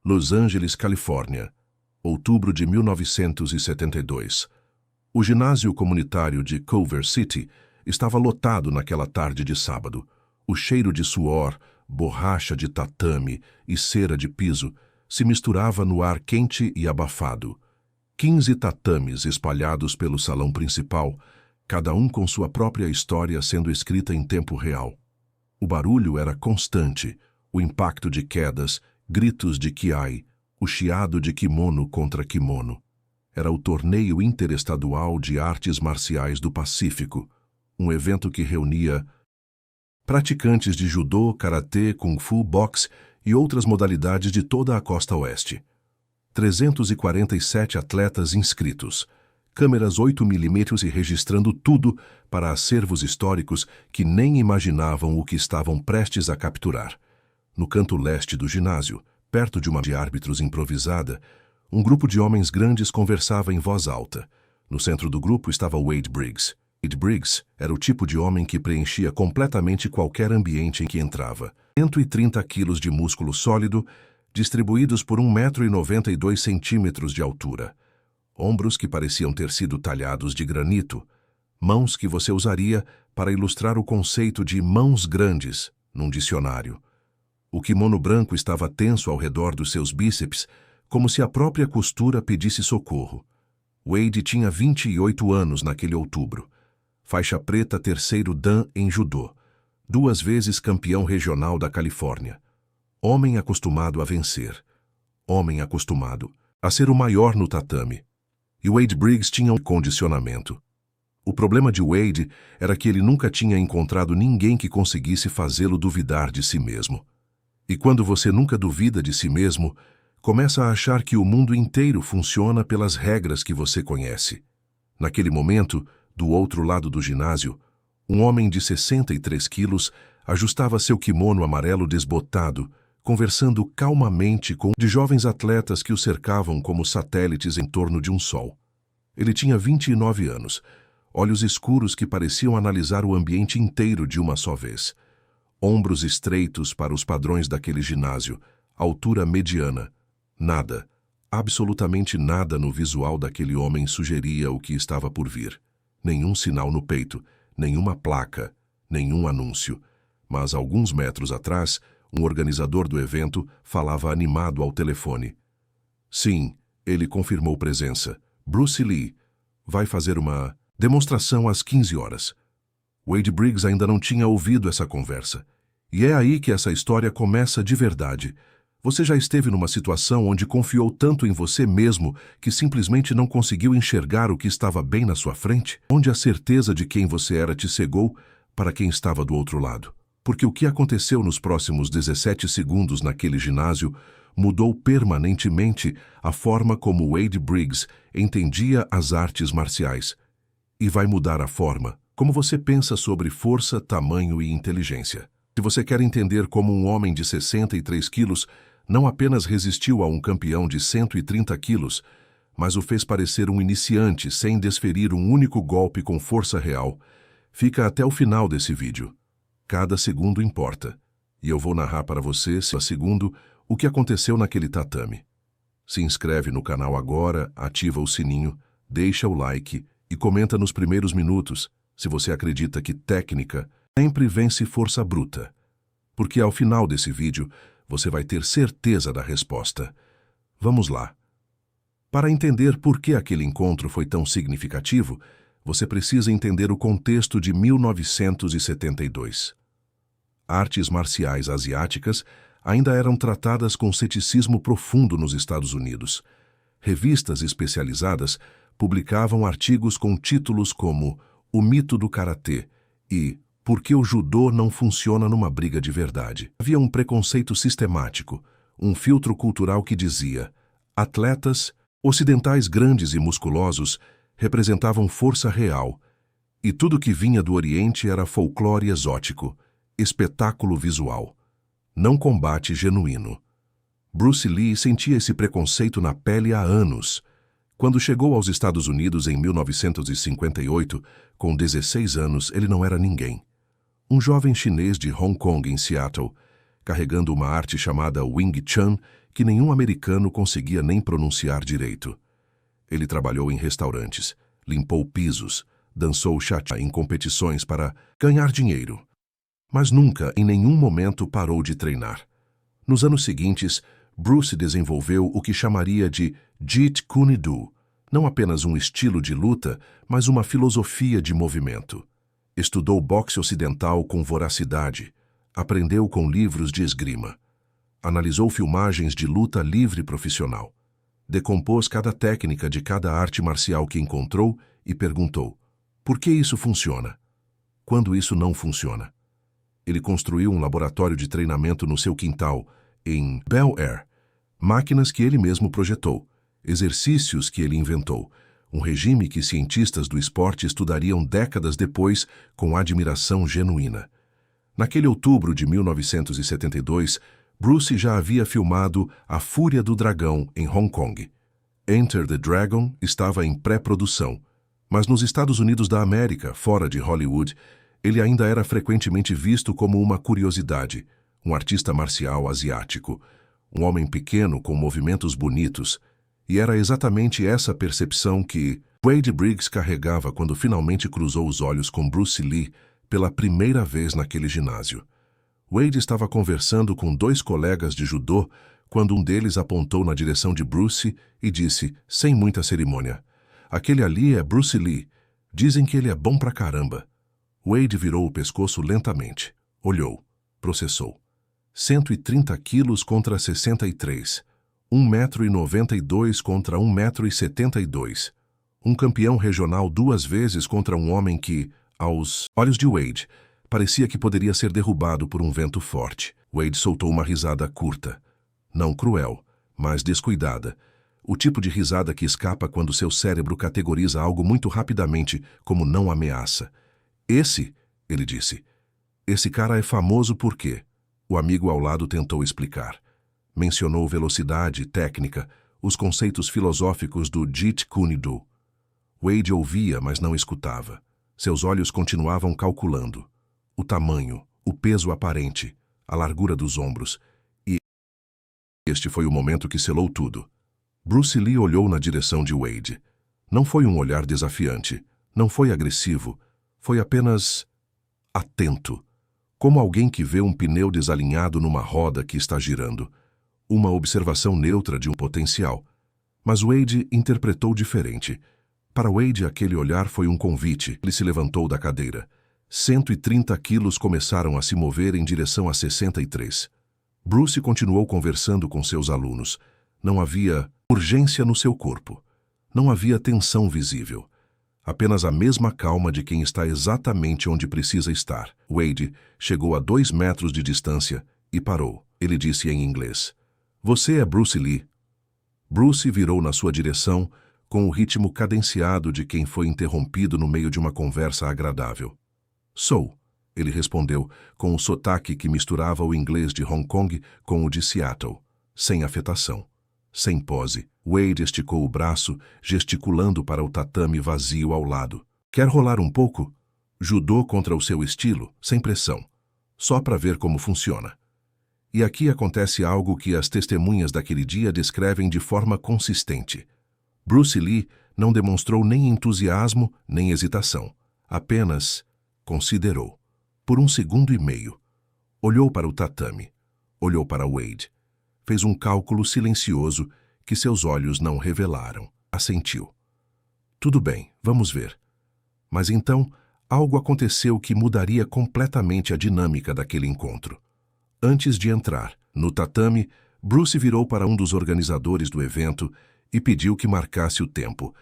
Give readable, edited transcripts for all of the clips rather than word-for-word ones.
Los Angeles, Califórnia, outubro de 1972. O ginásio comunitário de Culver City estava lotado naquela tarde de sábado. O cheiro de suor, borracha de tatame e cera de piso se misturava no ar quente e abafado. 15 tatames espalhados pelo salão principal, cada um com sua própria história sendo escrita em tempo real. O barulho era constante, o impacto de quedas, gritos de kiai, o chiado de kimono contra kimono. Era o Torneio Interestadual de Artes Marciais do Pacífico, um evento que reunia praticantes de judô, karatê, kung fu, boxe e outras modalidades de toda a costa oeste. 347 atletas inscritos, câmeras 8mm e registrando tudo para acervos históricos que nem imaginavam o que estavam prestes a capturar. No canto leste do ginásio, perto de uma de árbitros improvisada, um grupo de homens grandes conversava em voz alta. No centro do grupo estava Wade Briggs. Wade Briggs era o tipo de homem que preenchia completamente qualquer ambiente em que entrava. 130 quilos de músculo sólido, distribuídos por 1,92 m de altura. Ombros que pareciam ter sido talhados de granito. Mãos que você usaria para ilustrar o conceito de mãos grandes num dicionário. O kimono branco estava tenso ao redor dos seus bíceps, como se a própria costura pedisse socorro. Wade tinha 28 anos naquele outubro. Faixa preta terceiro dan em judô. 2 vezes campeão regional da Califórnia. Homem acostumado a vencer. Homem acostumado a ser o maior no tatame. E Wade Briggs tinha um condicionamento. O problema de Wade era que ele nunca tinha encontrado ninguém que conseguisse fazê-lo duvidar de si mesmo. E quando você nunca duvida de si mesmo, começa a achar que o mundo inteiro funciona pelas regras que você conhece. Naquele momento, do outro lado do ginásio, um homem de 63 quilos ajustava seu kimono amarelo desbotado, conversando calmamente com de jovens atletas que o cercavam como satélites em torno de um sol. Ele tinha 29 anos, olhos escuros que pareciam analisar o ambiente inteiro de uma só vez. Ombros estreitos para os padrões daquele ginásio, altura mediana. Nada, absolutamente nada no visual daquele homem sugeria o que estava por vir. Nenhum sinal no peito, nenhuma placa, nenhum anúncio. Mas alguns metros atrás, um organizador do evento falava animado ao telefone. Sim, ele confirmou presença. Bruce Lee vai fazer uma demonstração às 15 horas. Wade Briggs ainda não tinha ouvido essa conversa. E é aí que essa história começa de verdade. Você já esteve numa situação onde confiou tanto em você mesmo que simplesmente não conseguiu enxergar o que estava bem na sua frente? Onde a certeza de quem você era te cegou para quem estava do outro lado? Porque o que aconteceu nos próximos 17 segundos naquele ginásio mudou permanentemente a forma como Wade Briggs entendia as artes marciais. E vai mudar a forma como você pensa sobre força, tamanho e inteligência. Se você quer entender como um homem de 63 quilos não apenas resistiu a um campeão de 130 quilos, mas o fez parecer um iniciante sem desferir um único golpe com força real, fica até o final desse vídeo. Cada segundo importa. E eu vou narrar para você, a segundo, o que aconteceu naquele tatame. Se inscreve no canal agora, ativa o sininho, deixa o like e comenta nos primeiros minutos se você acredita que técnica sempre vence força bruta. Porque ao final desse vídeo, você vai ter certeza da resposta. Vamos lá. Para entender por que aquele encontro foi tão significativo, você precisa entender o contexto de 1972. Artes marciais asiáticas ainda eram tratadas com ceticismo profundo nos Estados Unidos. Revistas especializadas publicavam artigos com títulos como O Mito do Karatê e Por que o judô não funciona numa briga de verdade. Havia um preconceito sistemático, um filtro cultural que dizia: atletas ocidentais grandes e musculosos representavam força real, e tudo que vinha do Oriente era folclore exótico, espetáculo visual, não combate genuíno. Bruce Lee sentia esse preconceito na pele há anos. Quando chegou aos Estados Unidos em 1958, com 16 anos, ele não era ninguém. Um jovem chinês de Hong Kong, em Seattle, carregando uma arte chamada Wing Chun, que nenhum americano conseguia nem pronunciar direito. Ele trabalhou em restaurantes, limpou pisos, dançou cha-cha em competições para ganhar dinheiro. Mas nunca, em nenhum momento, parou de treinar. Nos anos seguintes, Bruce desenvolveu o que chamaria de Jeet Kune Do, não apenas um estilo de luta, mas uma filosofia de movimento. Estudou boxe ocidental com voracidade, aprendeu com livros de esgrima, analisou filmagens de luta livre profissional, decompôs cada técnica de cada arte marcial que encontrou e perguntou: por que isso funciona? Quando isso não funciona? Ele construiu um laboratório de treinamento no seu quintal, em Bel Air, máquinas que ele mesmo projetou, exercícios que ele inventou, um regime que cientistas do esporte estudariam décadas depois com admiração genuína. Naquele outubro de 1972, Bruce já havia filmado A Fúria do Dragão em Hong Kong. Enter the Dragon estava em pré-produção, mas nos Estados Unidos da América, fora de Hollywood, ele ainda era frequentemente visto como uma curiosidade, um artista marcial asiático, um homem pequeno com movimentos bonitos, e era exatamente essa percepção que Wade Briggs carregava quando finalmente cruzou os olhos com Bruce Lee pela primeira vez naquele ginásio. Wade estava conversando com 2 colegas de judô quando um deles apontou na direção de Bruce e disse, sem muita cerimônia: "Aquele ali é Bruce Lee. Dizem que ele é bom pra caramba." Wade virou o pescoço lentamente, olhou, processou. 130 quilos contra 63. 1,92 m contra 1,72 m. Um campeão regional 2 vezes contra um homem que, aos olhos de Wade, parecia que poderia ser derrubado por um vento forte. Wade soltou uma risada curta. Não cruel, mas descuidada. O tipo de risada que escapa quando seu cérebro categoriza algo muito rapidamente como não ameaça. Ele disse. Esse cara é famoso por quê? O amigo ao lado tentou explicar. Mencionou velocidade, técnica, os conceitos filosóficos do Jeet Kune Do. Wade ouvia, mas não escutava. Seus olhos continuavam calculando. O tamanho, o peso aparente, a largura dos ombros. E este foi o momento que selou tudo. Bruce Lee olhou na direção de Wade. Não foi um olhar desafiante, não foi agressivo, foi apenas atento, como alguém que vê um pneu desalinhado numa roda que está girando. Uma observação neutra de um potencial. Mas Wade interpretou diferente. Para Wade, aquele olhar foi um convite. Ele se levantou da cadeira. 130 quilos começaram a se mover em direção a 63. Bruce continuou conversando com seus alunos. Não havia urgência no seu corpo. Não havia tensão visível. Apenas a mesma calma de quem está exatamente onde precisa estar. Wade chegou a 2 metros de distância e parou. Ele disse em inglês: "Você é Bruce Lee?" Bruce virou na sua direção com o ritmo cadenciado de quem foi interrompido no meio de uma conversa agradável. "Sou", ele respondeu com o sotaque que misturava o inglês de Hong Kong com o de Seattle, sem afetação, sem pose. Wade esticou o braço, gesticulando para o tatame vazio ao lado. "Quer rolar um pouco? Judô contra o seu estilo, sem pressão. Só para ver como funciona." E aqui acontece algo que as testemunhas daquele dia descrevem de forma consistente. Bruce Lee não demonstrou nem entusiasmo, nem hesitação. Apenas considerou. Por 1,5 segundos. Olhou para o tatame. Olhou para Wade. Fez um cálculo silencioso que seus olhos não revelaram. Assentiu. "Tudo bem, vamos ver." Mas então, algo aconteceu que mudaria completamente a dinâmica daquele encontro. Antes de entrar no tatame, Bruce virou para um dos organizadores do evento e pediu que marcasse o tempo.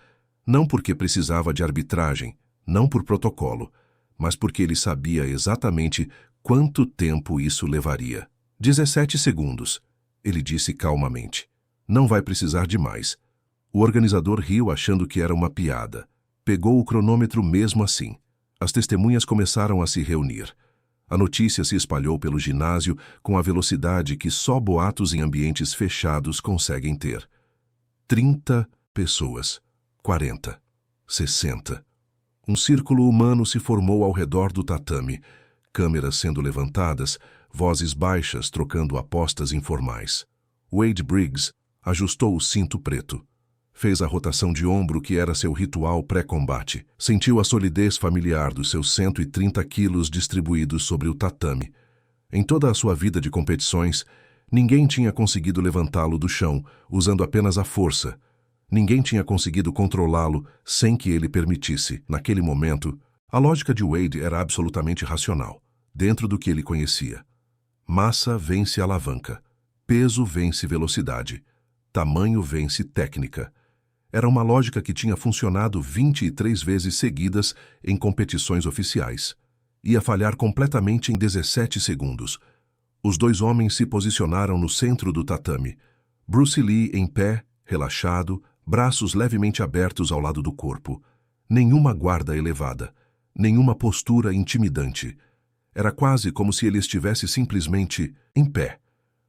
Não porque precisava de arbitragem, não por protocolo, mas porque ele sabia exatamente quanto tempo isso levaria. 17 segundos, ele disse calmamente. "Não vai precisar de mais." O organizador riu achando que era uma piada. Pegou o cronômetro mesmo assim. As testemunhas começaram a se reunir. A notícia se espalhou pelo ginásio com a velocidade que só boatos em ambientes fechados conseguem ter. 30 pessoas. 40. 60. Um círculo humano se formou ao redor do tatame, câmeras sendo levantadas, vozes baixas trocando apostas informais. Wade Briggs ajustou o cinto preto. Fez a rotação de ombro que era seu ritual pré-combate. Sentiu a solidez familiar dos seus 130 quilos distribuídos sobre o tatame. Em toda a sua vida de competições, ninguém tinha conseguido levantá-lo do chão, usando apenas a força. Ninguém tinha conseguido controlá-lo sem que ele permitisse. Naquele momento, a lógica de Wade era absolutamente racional, dentro do que ele conhecia. Massa vence alavanca. Peso vence velocidade. Tamanho vence técnica. Era uma lógica que tinha funcionado 23 vezes seguidas em competições oficiais. Ia falhar completamente em 17 segundos. Os dois homens se posicionaram no centro do tatame. Bruce Lee em pé, relaxado, braços levemente abertos ao lado do corpo. Nenhuma guarda elevada. Nenhuma postura intimidante. Era quase como se ele estivesse simplesmente em pé.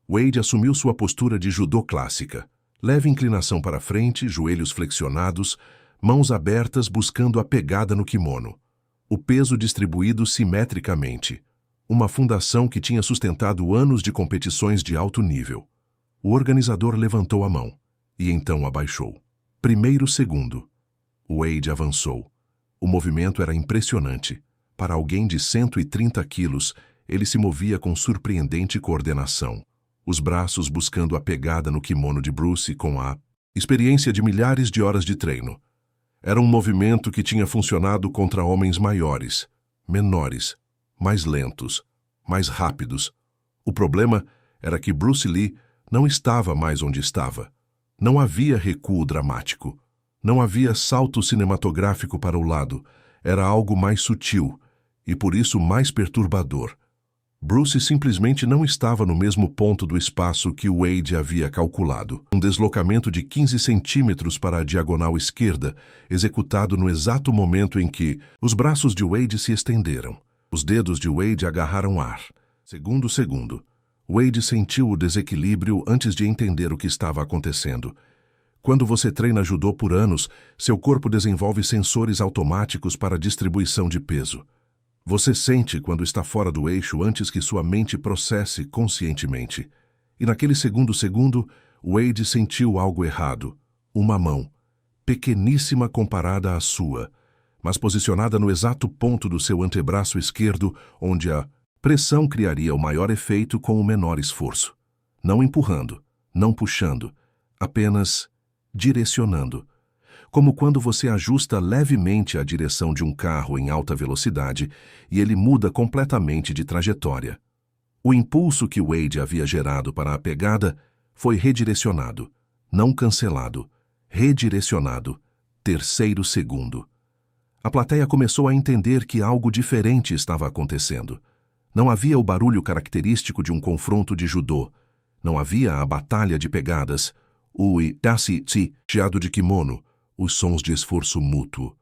Wade assumiu sua postura de judô clássica. Leve inclinação para frente, joelhos flexionados, mãos abertas buscando a pegada no kimono. O peso distribuído simetricamente. Uma fundação que tinha sustentado anos de competições de alto nível. O organizador levantou a mão e então abaixou. Primeiro segundo. Wade avançou. O movimento era impressionante. Para alguém de 130 quilos, ele se movia com surpreendente coordenação. Os braços buscando a pegada no kimono de Bruce com a experiência de milhares de horas de treino. Era um movimento que tinha funcionado contra homens maiores, menores, mais lentos, mais rápidos. O problema era que Bruce Lee não estava mais onde estava. Não havia recuo dramático. Não havia salto cinematográfico para o lado. Era algo mais sutil e por isso mais perturbador. Bruce simplesmente não estava no mesmo ponto do espaço que Wade havia calculado. Um deslocamento de 15 centímetros para a diagonal esquerda, executado no exato momento em que os braços de Wade se estenderam. Os dedos de Wade agarraram ar. Segundo. Wade sentiu o desequilíbrio antes de entender o que estava acontecendo. Quando você treina judô por anos, seu corpo desenvolve sensores automáticos para a distribuição de peso. Você sente quando está fora do eixo antes que sua mente processe conscientemente. E naquele segundo, Wade sentiu algo errado. Uma mão, pequeníssima comparada à sua, mas posicionada no exato ponto do seu antebraço esquerdo, onde a pressão criaria o maior efeito com o menor esforço. Não empurrando, não puxando, apenas direcionando. Como quando você ajusta levemente a direção de um carro em alta velocidade e ele muda completamente de trajetória. O impulso que Wade havia gerado para a pegada foi redirecionado, não cancelado, redirecionado. Terceiro segundo. A plateia começou a entender que algo diferente estava acontecendo. Não havia o barulho característico de um confronto de judô. Não havia a batalha de pegadas, o itachi, chiado de kimono, os sons de esforço mútuo.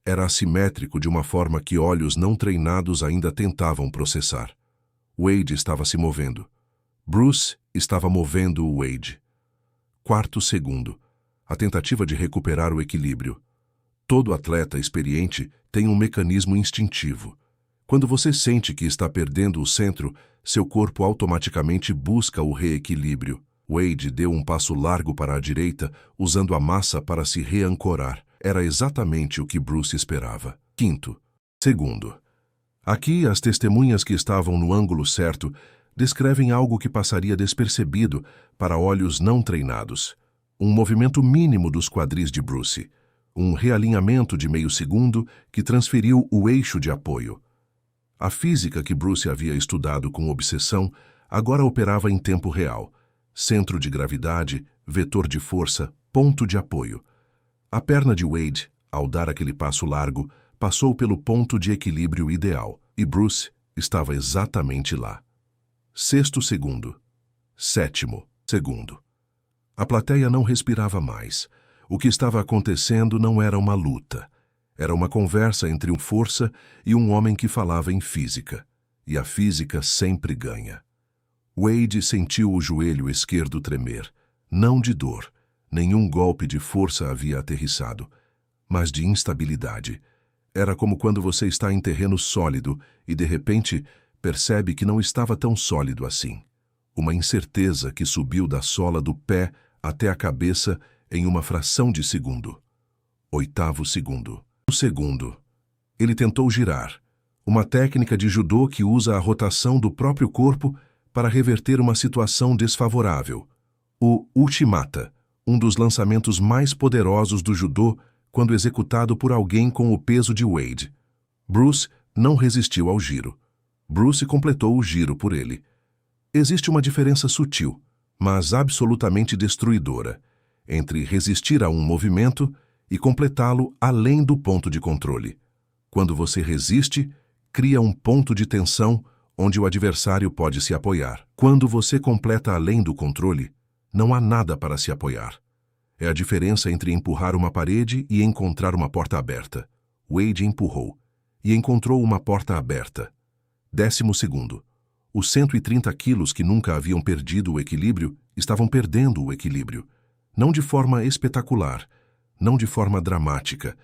Era assimétrico de uma forma que olhos não treinados ainda tentavam processar. Wade estava se movendo. Bruce estava movendo o Wade. Quarto segundo. A tentativa de recuperar o equilíbrio. Todo atleta experiente tem um mecanismo instintivo. Quando você sente que está perdendo o centro, seu corpo automaticamente busca o reequilíbrio. Wade deu um passo largo para a direita, usando a massa para se reancorar. Era exatamente o que Bruce esperava. Quinto segundo. Aqui, as testemunhas que estavam no ângulo certo descrevem algo que passaria despercebido para olhos não treinados. Um movimento mínimo dos quadris de Bruce. Um realinhamento de meio segundo que transferiu o eixo de apoio. A física que Bruce havia estudado com obsessão agora operava em tempo real. Centro de gravidade, vetor de força, ponto de apoio. A perna de Wade, ao dar aquele passo largo, passou pelo ponto de equilíbrio ideal, e Bruce estava exatamente lá. Sexto segundo. Sétimo segundo. A plateia não respirava mais. O que estava acontecendo não era uma luta. Era uma conversa entre um força e um homem que falava em física. E a física sempre ganha. Wade sentiu o joelho esquerdo tremer, não de dor, nenhum golpe de força havia aterrissado, mas de instabilidade. Era como quando você está em terreno sólido e, de repente, percebe que não estava tão sólido assim. Uma incerteza que subiu da sola do pé até a cabeça em uma fração de segundo. 8º segundo. O segundo. Ele tentou girar, uma técnica de judô que usa a rotação do próprio corpo para reverter uma situação desfavorável. O Uchimata, um dos lançamentos mais poderosos do judô quando executado por alguém com o peso de Wade. Bruce não resistiu ao giro. Bruce completou o giro por ele. Existe uma diferença sutil, mas absolutamente destruidora, entre resistir a um movimento e completá-lo além do ponto de controle. Quando você resiste, cria um ponto de tensão onde o adversário pode se apoiar. Quando você completa além do controle, não há nada para se apoiar. É a diferença entre empurrar uma parede e encontrar uma porta aberta. Wade empurrou e encontrou uma porta aberta. 10º segundo. Os 130 quilos que nunca haviam perdido o equilíbrio estavam perdendo o equilíbrio. Não de forma espetacular, não de forma dramática.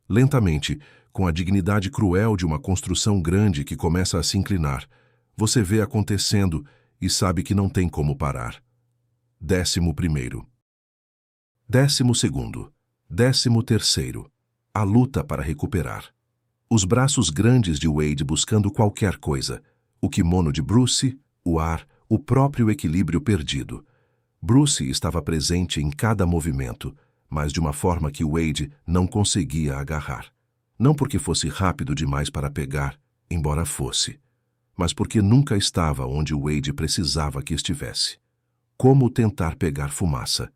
Lentamente, com a dignidade cruel de uma construção grande que começa a se inclinar, você vê acontecendo e sabe que não tem como parar. 11º. 12º. 13º. A luta para recuperar. Os braços grandes de Wade buscando qualquer coisa. O kimono de Bruce, o ar, o próprio equilíbrio perdido. Bruce estava presente em cada movimento, mas de uma forma que Wade não conseguia agarrar. Não porque fosse rápido demais para pegar, embora fosse, mas porque nunca estava onde Wade precisava que estivesse. Como tentar pegar fumaça?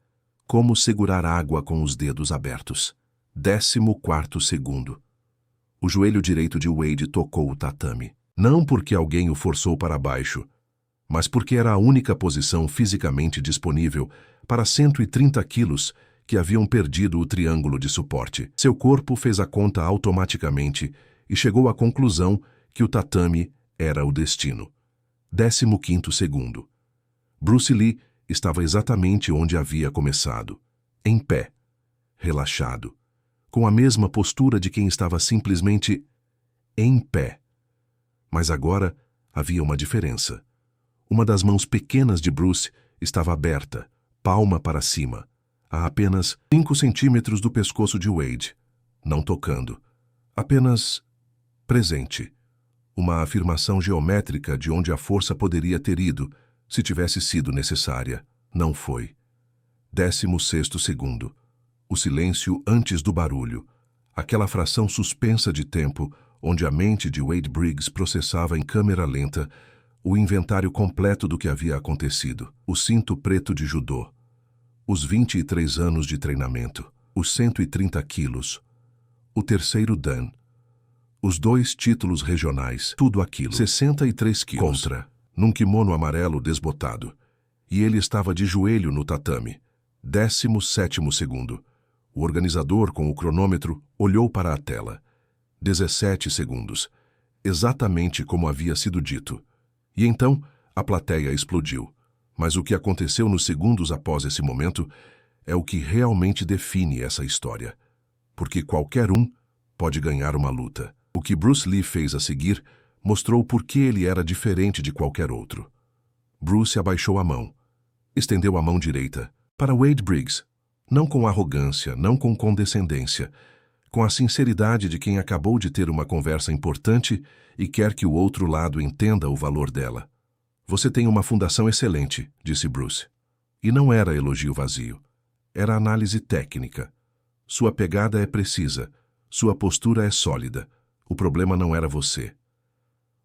Como segurar água com os dedos abertos? 14º segundo. O joelho direito de Wade tocou o tatame. Não porque alguém o forçou para baixo, mas porque era a única posição fisicamente disponível para 130 quilos que haviam perdido o triângulo de suporte. Seu corpo fez a conta automaticamente e chegou à conclusão que o tatame era o destino. 15º segundo. Bruce Lee estava exatamente onde havia começado, em pé, relaxado, com a mesma postura de quem estava simplesmente em pé. Mas agora havia uma diferença. Uma das mãos pequenas de Bruce estava aberta, palma para cima, a apenas 5 centímetros do pescoço de Wade, não tocando, apenas presente. Uma afirmação geométrica de onde a força poderia ter ido, se tivesse sido necessária. Não foi. 16º segundo. O silêncio antes do barulho. Aquela fração suspensa de tempo onde a mente de Wade Briggs processava em câmera lenta o inventário completo do que havia acontecido. O cinto preto de judô. Os 23 anos de treinamento. Os 130 quilos. O terceiro dan. Os 2 títulos regionais. Tudo aquilo. 63 quilos. Contra. Num kimono amarelo desbotado. E ele estava de joelho no tatame. 17º segundo. O organizador, com o cronômetro, olhou para a tela. 17 segundos. Exatamente como havia sido dito. E então, a plateia explodiu. Mas o que aconteceu nos segundos após esse momento é o que realmente define essa história. Porque qualquer um pode ganhar uma luta. O que Bruce Lee fez a seguir mostrou por que ele era diferente de qualquer outro. Bruce abaixou a mão. Estendeu a mão direita para Wade Briggs. Não com arrogância, não com condescendência, com a sinceridade de quem acabou de ter uma conversa importante e quer que o outro lado entenda o valor dela. Você tem uma fundação excelente, disse Bruce. E não era elogio vazio. Era análise técnica. Sua pegada é precisa. Sua postura é sólida. O problema não era você.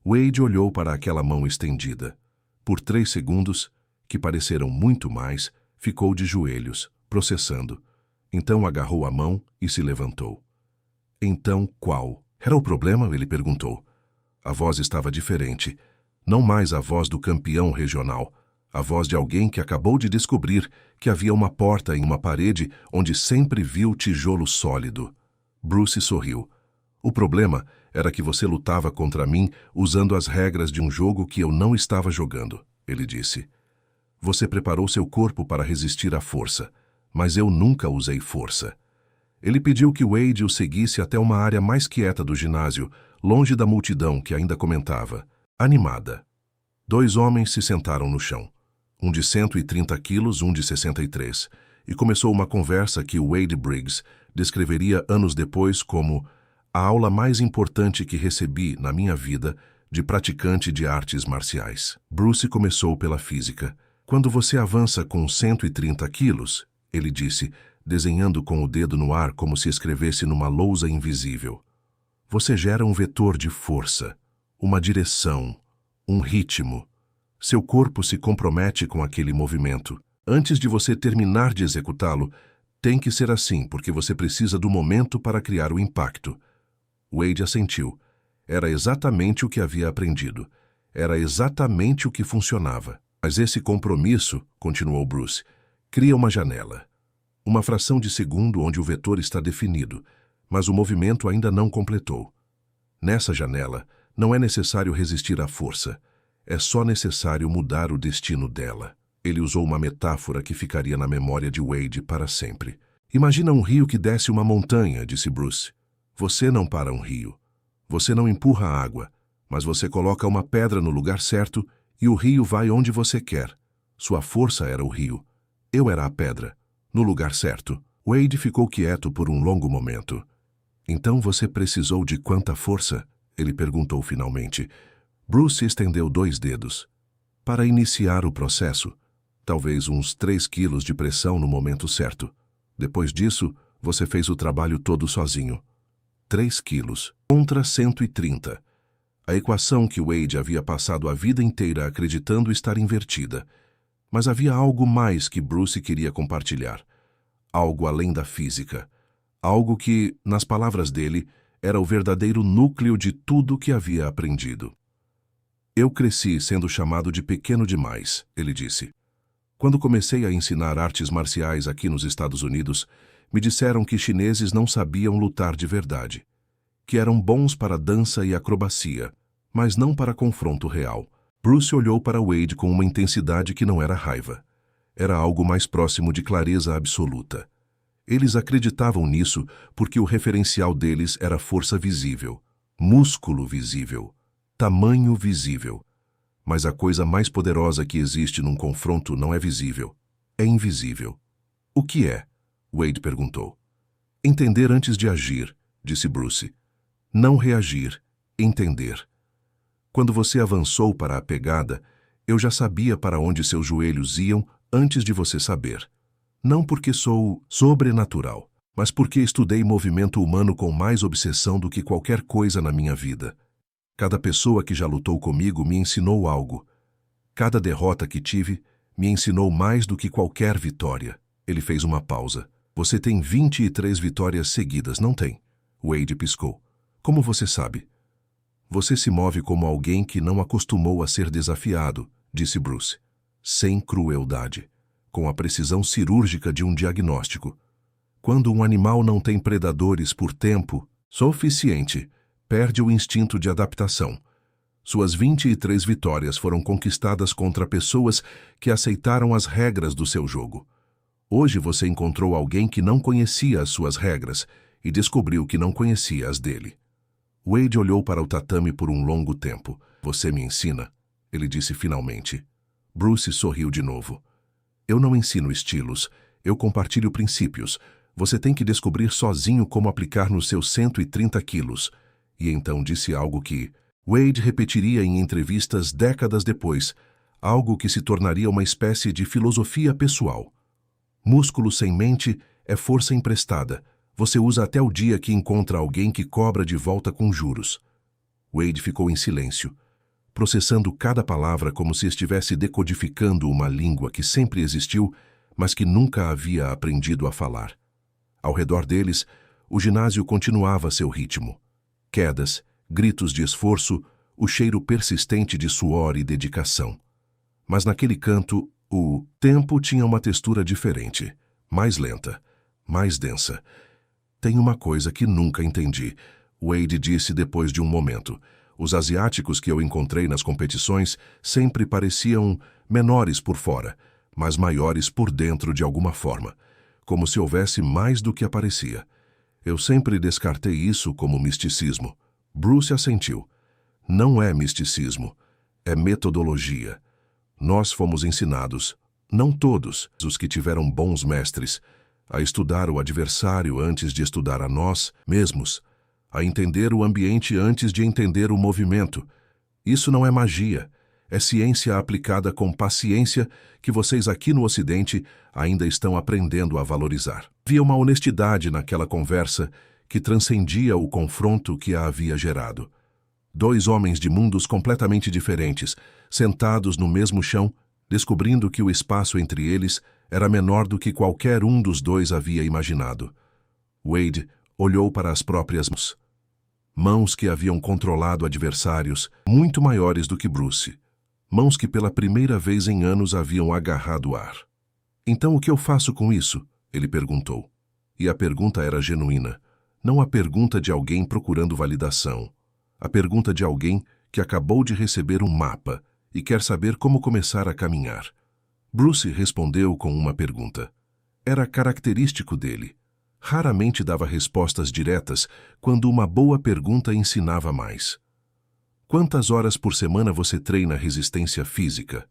Wade olhou para aquela mão estendida. Por 3 segundos, que pareceram muito mais, ficou de joelhos, processando. Então agarrou a mão e se levantou. Então, qual? Era o problema? Ele perguntou. A voz estava diferente. Não mais a voz do campeão regional. A voz de alguém que acabou de descobrir que havia uma porta em uma parede onde sempre viu tijolo sólido. Bruce sorriu. O problema era que você lutava contra mim usando as regras de um jogo que eu não estava jogando, ele disse. Você preparou seu corpo para resistir à força, mas eu nunca usei força. Ele pediu que Wade o seguisse até uma área mais quieta do ginásio, longe da multidão que ainda comentava, animada. 2 homens se sentaram no chão. um de 130 quilos, um de 63, e começou uma conversa que Wade Briggs descreveria anos depois como a aula mais importante que recebi na minha vida de praticante de artes marciais. Bruce começou pela física. Quando você avança com 130 quilos, ele disse, desenhando com o dedo no ar como se escrevesse numa lousa invisível, você gera um vetor de força, uma direção, um ritmo. Seu corpo se compromete com aquele movimento. Antes de você terminar de executá-lo, tem que ser assim, porque você precisa do momento para criar o impacto. Wade assentiu. Era exatamente o que havia aprendido. Era exatamente o que funcionava. Mas esse compromisso, continuou Bruce, cria uma janela. Uma fração de segundo onde o vetor está definido, mas o movimento ainda não completou. Nessa janela, não é necessário resistir à força. É só necessário mudar o destino dela. Ele usou uma metáfora que ficaria na memória de Wade para sempre. Imagina um rio que desce uma montanha, disse Bruce. Você não para um rio. Você não empurra a água, mas você coloca uma pedra no lugar certo e o rio vai onde você quer. Sua força era o rio. Eu era a pedra. No lugar certo. Wade ficou quieto por um longo momento. Então você precisou de quanta força? Ele perguntou finalmente. Bruce estendeu 2 dedos. Para iniciar o processo, talvez uns 3 quilos de pressão no momento certo. Depois disso, você fez o trabalho todo sozinho. 3 quilos contra 130. A equação que Wade havia passado a vida inteira acreditando estar invertida. Mas havia algo mais que Bruce queria compartilhar. Algo além da física. Algo que, nas palavras dele, era o verdadeiro núcleo de tudo que havia aprendido. Eu cresci sendo chamado de pequeno demais, ele disse. Quando comecei a ensinar artes marciais aqui nos Estados Unidos, me disseram que chineses não sabiam lutar de verdade. Que eram bons para dança e acrobacia, mas não para confronto real. Bruce olhou para Wade com uma intensidade que não era raiva. Era algo mais próximo de clareza absoluta. Eles acreditavam nisso porque o referencial deles era força visível, músculo visível, tamanho visível. Mas a coisa mais poderosa que existe num confronto não é visível, é invisível. O que é? Wade perguntou. Entender antes de agir, disse Bruce. Não reagir, entender. Quando você avançou para a pegada, eu já sabia para onde seus joelhos iam antes de você saber. Não porque sou sobrenatural, mas porque estudei movimento humano com mais obsessão do que qualquer coisa na minha vida. Cada pessoa que já lutou comigo me ensinou algo. Cada derrota que tive me ensinou mais do que qualquer vitória. Ele fez uma pausa. Você tem 23 vitórias seguidas, não tem? Wade piscou. Como você sabe? Você se move como alguém que não acostumou a ser desafiado, disse Bruce. Sem crueldade. Com a precisão cirúrgica de um diagnóstico. Quando um animal não tem predadores por tempo suficiente, perde o instinto de adaptação. Suas 23 vitórias foram conquistadas contra pessoas que aceitaram as regras do seu jogo. Hoje você encontrou alguém que não conhecia as suas regras e descobriu que não conhecia as dele. Wade olhou para o tatame por um longo tempo. Você me ensina? Ele disse finalmente. Bruce sorriu de novo. Eu não ensino estilos, eu compartilho princípios. Você tem que descobrir sozinho como aplicar nos seus 130 quilos. E então disse algo que Wade repetiria em entrevistas décadas depois, algo que se tornaria uma espécie de filosofia pessoal. Músculo sem mente é força emprestada. Você usa até o dia que encontra alguém que cobra de volta com juros. Wade ficou em silêncio, processando cada palavra como se estivesse decodificando uma língua que sempre existiu, mas que nunca havia aprendido a falar. Ao redor deles, o ginásio continuava seu ritmo. Quedas, gritos de esforço, o cheiro persistente de suor e dedicação. Mas naquele canto, o tempo tinha uma textura diferente, mais lenta, mais densa. Tem uma coisa que nunca entendi, Wade disse depois de um momento. Os asiáticos que eu encontrei nas competições sempre pareciam menores por fora, mas maiores por dentro de alguma forma, como se houvesse mais do que aparecia. Eu sempre descartei isso como misticismo. Bruce assentiu. Não é misticismo, é metodologia. Nós fomos ensinados, não todos, os que tiveram bons mestres, a estudar o adversário antes de estudar a nós mesmos, a entender o ambiente antes de entender o movimento. Isso não é magia, é ciência aplicada com paciência que vocês aqui no Ocidente ainda estão aprendendo a valorizar. Havia uma honestidade naquela conversa que transcendia o confronto que a havia gerado. Dois homens de mundos completamente diferentes, sentados no mesmo chão, descobrindo que o espaço entre eles era menor do que qualquer um dos dois havia imaginado. Wade olhou para as próprias mãos. Mãos que haviam controlado adversários muito maiores do que Bruce. Mãos que pela primeira vez em anos haviam agarrado o ar. Então o que eu faço com isso? Ele perguntou. E a pergunta era genuína. Não a pergunta de alguém procurando validação. A pergunta de alguém que acabou de receber um mapa e quer saber como começar a caminhar. Bruce respondeu com uma pergunta. Era característico dele. Raramente dava respostas diretas quando uma boa pergunta ensinava mais. Quantas horas por semana você treina resistência física?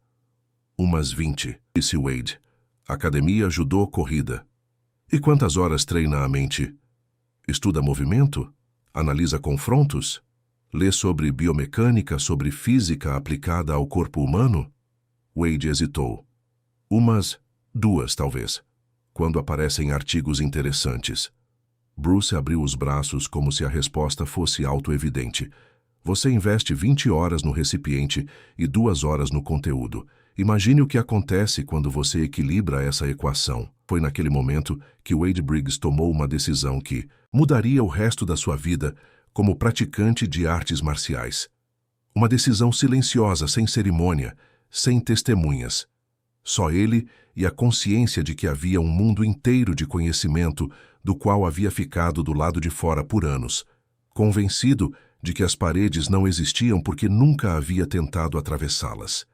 Umas 20, disse Wade. Academia, judô, corrida. E quantas horas treina a mente? Estuda movimento? Analisa confrontos? Lê sobre biomecânica, sobre física aplicada ao corpo humano? Wade hesitou. Umas 2, talvez, quando aparecem artigos interessantes. Bruce abriu os braços como se a resposta fosse autoevidente. Você investe 20 horas no recipiente e 2 horas no conteúdo. Imagine o que acontece quando você equilibra essa equação. Foi naquele momento que Wade Briggs tomou uma decisão que mudaria o resto da sua vida como praticante de artes marciais. Uma decisão silenciosa, sem cerimônia, sem testemunhas. Só ele e a consciência de que havia um mundo inteiro de conhecimento do qual havia ficado do lado de fora por anos, convencido de que as paredes não existiam porque nunca havia tentado atravessá-las.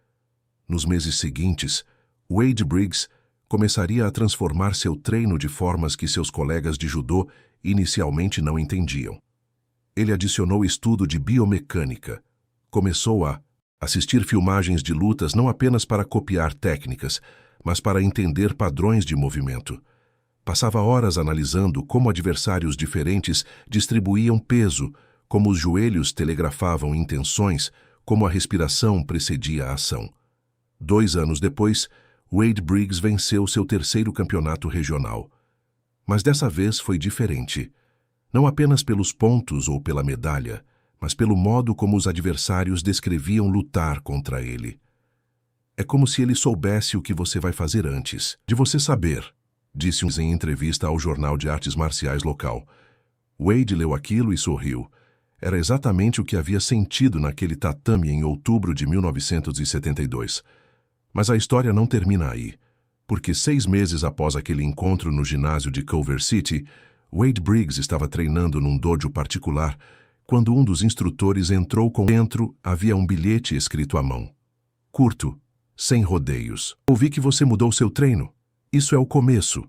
Nos meses seguintes, Wade Briggs começaria a transformar seu treino de formas que seus colegas de judô inicialmente não entendiam. Ele adicionou estudo de biomecânica. Começou a assistir filmagens de lutas não apenas para copiar técnicas, mas para entender padrões de movimento. Passava horas analisando como adversários diferentes distribuíam peso, como os joelhos telegrafavam intenções, como a respiração precedia a ação. 2 anos depois, Wade Briggs venceu seu 3º campeonato regional. Mas dessa vez foi diferente. Não apenas pelos pontos ou pela medalha, mas pelo modo como os adversários descreviam lutar contra ele. É como se ele soubesse o que você vai fazer antes de você saber, disse em entrevista ao jornal de artes marciais local. Wade leu aquilo e sorriu. Era exatamente o que havia sentido naquele tatame em outubro de 1972. Mas a história não termina aí, porque 6 meses após aquele encontro no ginásio de Culver City, Wade Briggs estava treinando num dojo particular quando um dos instrutores entrou com dentro havia um bilhete escrito à mão. Curto, sem rodeios. Ouvi que você mudou seu treino. Isso é o começo.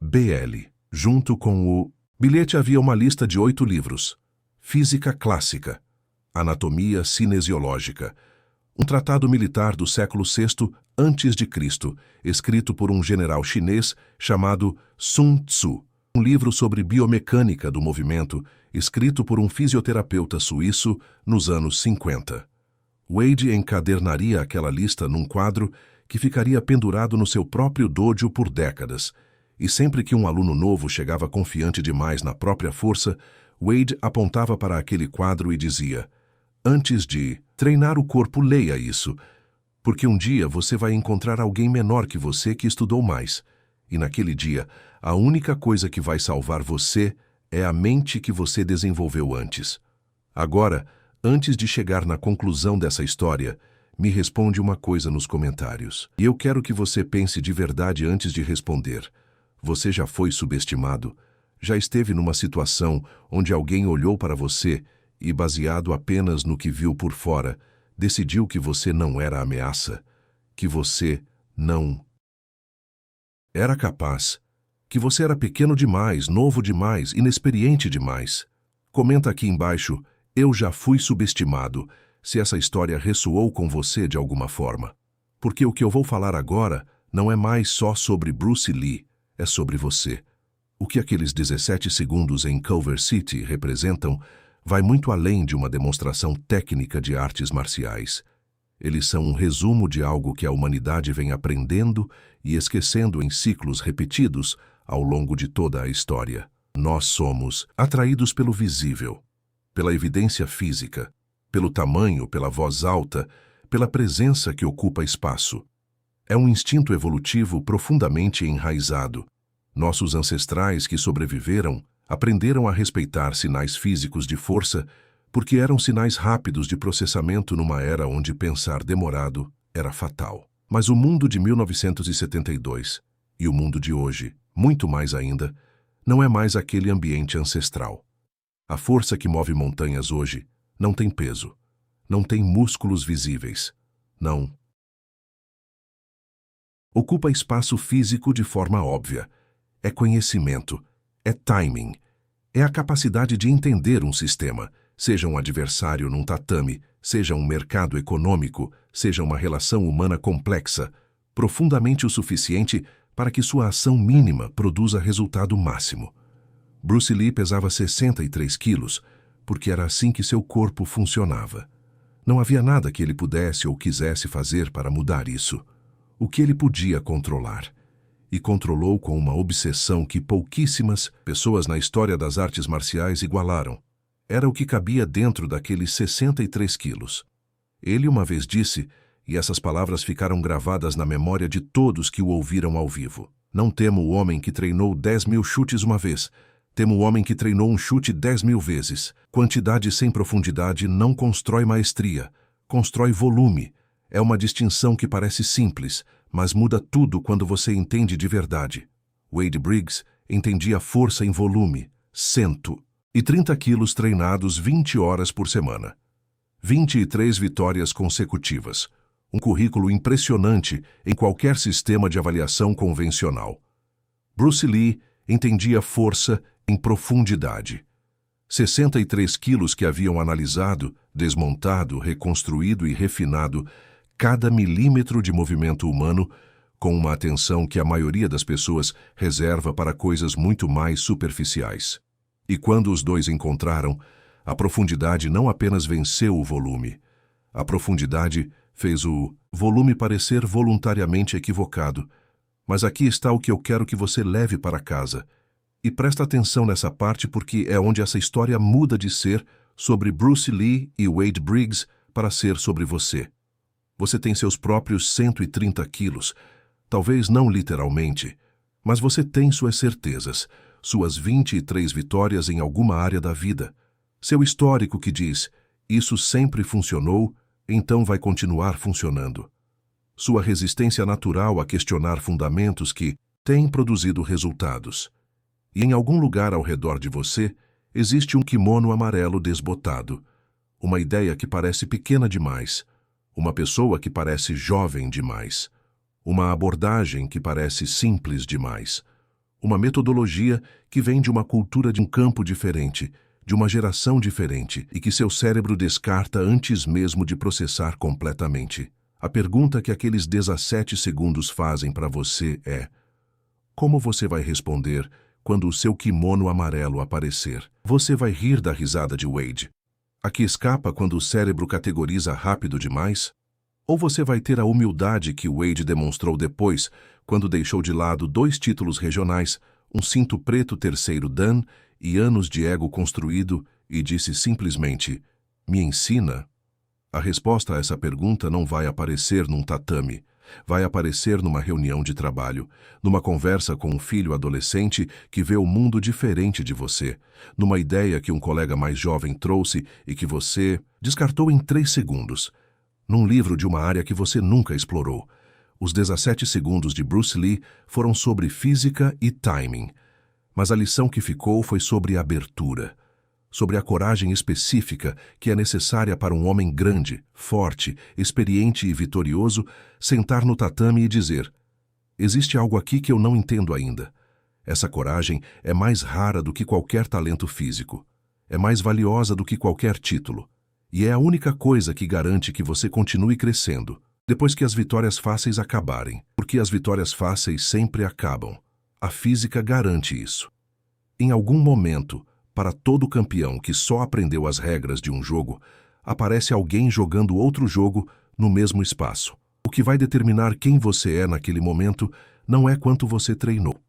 BL. Junto com o bilhete havia uma lista de 8 livros. Física clássica. Anatomia cinesiológica. Um tratado militar do século VI a.C., escrito por um general chinês chamado Sun Tzu. Um livro sobre biomecânica do movimento, escrito por um fisioterapeuta suíço nos anos 50. Wade encadernaria aquela lista num quadro que ficaria pendurado no seu próprio dojo por décadas, e sempre que um aluno novo chegava confiante demais na própria força, Wade apontava para aquele quadro e dizia: antes de treinar o corpo, leia isso, porque um dia você vai encontrar alguém menor que você que estudou mais. E naquele dia, a única coisa que vai salvar você é a mente que você desenvolveu antes. Agora, antes de chegar na conclusão dessa história, me responde uma coisa nos comentários. E eu quero que você pense de verdade antes de responder. Você já foi subestimado? Já esteve numa situação onde alguém olhou para você e, baseado apenas no que viu por fora, decidiu que você não era ameaça, que você não era capaz, que você era pequeno demais, novo demais, inexperiente demais? Comenta aqui embaixo, eu já fui subestimado, se essa história ressoou com você de alguma forma. Porque o que eu vou falar agora não é mais só sobre Bruce Lee, é sobre você. O que aqueles 17 segundos em Culver City representam vai muito além de uma demonstração técnica de artes marciais. Eles são um resumo de algo que a humanidade vem aprendendo e esquecendo em ciclos repetidos ao longo de toda a história. Nós somos atraídos pelo visível, pela evidência física, pelo tamanho, pela voz alta, pela presença que ocupa espaço. É um instinto evolutivo profundamente enraizado. Nossos ancestrais que sobreviveram aprenderam a respeitar sinais físicos de força porque eram sinais rápidos de processamento numa era onde pensar demorado era fatal. Mas o mundo de 1972 e o mundo de hoje, muito mais ainda, não é mais aquele ambiente ancestral. A força que move montanhas hoje não tem peso, não tem músculos visíveis, não ocupa espaço físico de forma óbvia. É conhecimento, é timing, é a capacidade de entender um sistema, seja um adversário num tatame, seja um mercado econômico, seja uma relação humana complexa, profundamente o suficiente para que sua ação mínima produza resultado máximo. Bruce Lee pesava 63 quilos, porque era assim que seu corpo funcionava. Não havia nada que ele pudesse ou quisesse fazer para mudar isso. O que ele podia controlar. E controlou com uma obsessão que pouquíssimas pessoas na história das artes marciais igualaram. Era o que cabia dentro daqueles 63 quilos. Ele uma vez disse, e essas palavras ficaram gravadas na memória de todos que o ouviram ao vivo: não temo o homem que treinou 10.000 chutes uma vez, temo o homem que treinou um chute 10.000 vezes. Quantidade sem profundidade não constrói maestria, constrói volume. É uma distinção que parece simples, mas muda tudo quando você entende de verdade. Wade Briggs entendia força em volume, 130 quilos treinados 20 horas por semana. 23 vitórias consecutivas. Um currículo impressionante em qualquer sistema de avaliação convencional. Bruce Lee entendia força em profundidade. 63 quilos que haviam analisado, desmontado, reconstruído e refinado cada milímetro de movimento humano com uma atenção que a maioria das pessoas reserva para coisas muito mais superficiais. E quando os dois encontraram, a profundidade não apenas venceu o volume. A profundidade fez o volume parecer voluntariamente equivocado. Mas aqui está o que eu quero que você leve para casa. E presta atenção nessa parte porque é onde essa história muda de ser sobre Bruce Lee e Wade Briggs para ser sobre você. Você tem seus próprios 130 quilos, talvez não literalmente, mas você tem suas certezas, suas 23 vitórias em alguma área da vida. Seu histórico que diz, isso sempre funcionou, então vai continuar funcionando. Sua resistência natural a questionar fundamentos que têm produzido resultados. E em algum lugar ao redor de você, existe um kimono amarelo desbotado. Uma ideia que parece pequena demais. Uma pessoa que parece jovem demais. Uma abordagem que parece simples demais. Uma metodologia que vem de uma cultura de um campo diferente, de uma geração diferente e que seu cérebro descarta antes mesmo de processar completamente. A pergunta que aqueles 17 segundos fazem para você é: como você vai responder quando o seu kimono amarelo aparecer? Você vai rir da risada de Wade, a que escapa quando o cérebro categoriza rápido demais? Ou você vai ter a humildade que Wade demonstrou depois, quando deixou de lado 2 títulos regionais, um cinto preto terceiro dan e anos de ego construído, e disse simplesmente, me ensina? A resposta a essa pergunta não vai aparecer num tatame. Vai aparecer numa reunião de trabalho, numa conversa com um filho adolescente que vê o mundo diferente de você, numa ideia que um colega mais jovem trouxe e que você descartou em 3 segundos, num livro de uma área que você nunca explorou. Os 17 segundos de Bruce Lee foram sobre física e timing, mas a lição que ficou foi sobre abertura, sobre a coragem específica que é necessária para um homem grande, forte, experiente e vitorioso sentar no tatame e dizer: existe algo aqui que eu não entendo ainda. Essa coragem é mais rara do que qualquer talento físico, é mais valiosa do que qualquer título, e é a única coisa que garante que você continue crescendo. depois que as vitórias fáceis acabarem, porque as vitórias fáceis sempre acabam. A física garante isso. Em algum momento, para todo campeão que só aprendeu as regras de um jogo, aparece alguém jogando outro jogo no mesmo espaço. O que vai determinar quem você é naquele momento não é quanto você treinou.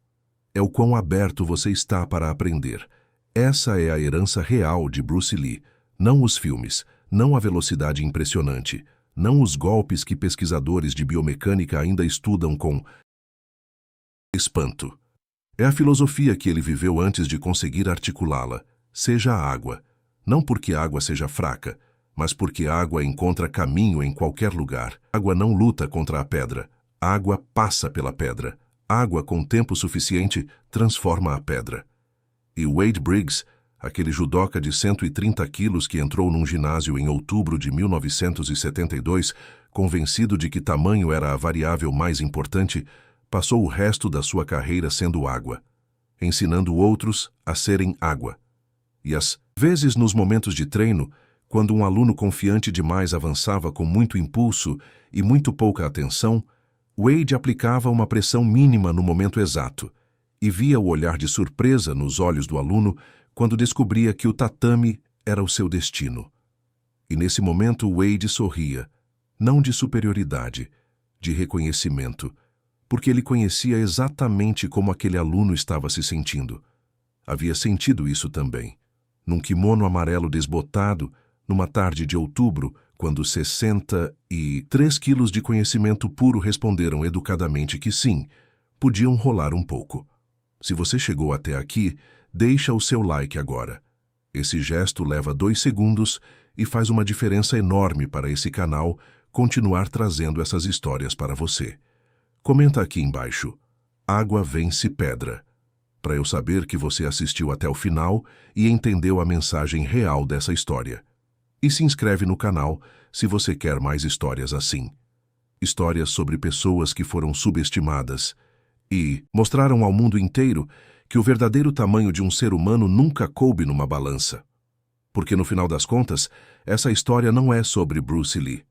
É o quão aberto você está para aprender. Essa é a herança real de Bruce Lee, não os filmes, não a velocidade impressionante, não os golpes que pesquisadores de biomecânica ainda estudam com espanto. É a filosofia que ele viveu antes de conseguir articulá-la. Seja a água. Não porque a água seja fraca, mas porque a água encontra caminho em qualquer lugar. A água não luta contra a pedra. A água passa pela pedra. A água, com tempo suficiente, transforma a pedra. E Wade Briggs, aquele judoca de 130 quilos que entrou num ginásio em outubro de 1972, convencido de que tamanho era a variável mais importante, passou o resto da sua carreira sendo água, ensinando outros a serem água. E às vezes, nos momentos de treino, quando um aluno confiante demais avançava com muito impulso e muito pouca atenção, Wade aplicava uma pressão mínima no momento exato e via o olhar de surpresa nos olhos do aluno quando descobria que o tatame era o seu destino. E nesse momento Wade sorria, não de superioridade, de reconhecimento, porque ele conhecia exatamente como aquele aluno estava se sentindo. Havia sentido isso também, num kimono amarelo desbotado, numa tarde de outubro, quando 63 quilos de conhecimento puro responderam educadamente que sim, podiam rolar um pouco. Se você chegou até aqui, deixa o seu like agora. Esse gesto leva 2 segundos e faz uma diferença enorme para esse canal continuar trazendo essas histórias para você. Comenta aqui embaixo, água vence pedra, para eu saber que você assistiu até o final e entendeu a mensagem real dessa história. E se inscreve no canal se você quer mais histórias assim. Histórias sobre pessoas que foram subestimadas e mostraram ao mundo inteiro que o verdadeiro tamanho de um ser humano nunca coube numa balança. Porque no final das contas, essa história não é sobre Bruce Lee.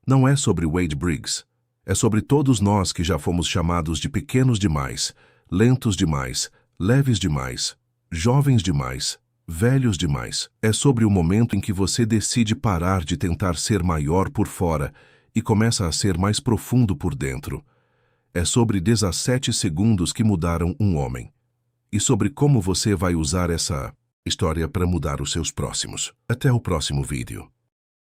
Não é sobre Wade Briggs. É sobre todos nós que já fomos chamados de pequenos demais, lentos demais, leves demais, jovens demais, velhos demais. É sobre o momento em que você decide parar de tentar ser maior por fora e começa a ser mais profundo por dentro. É sobre 17 segundos que mudaram um homem. E sobre como você vai usar essa história para mudar os seus próximos. Até o próximo vídeo.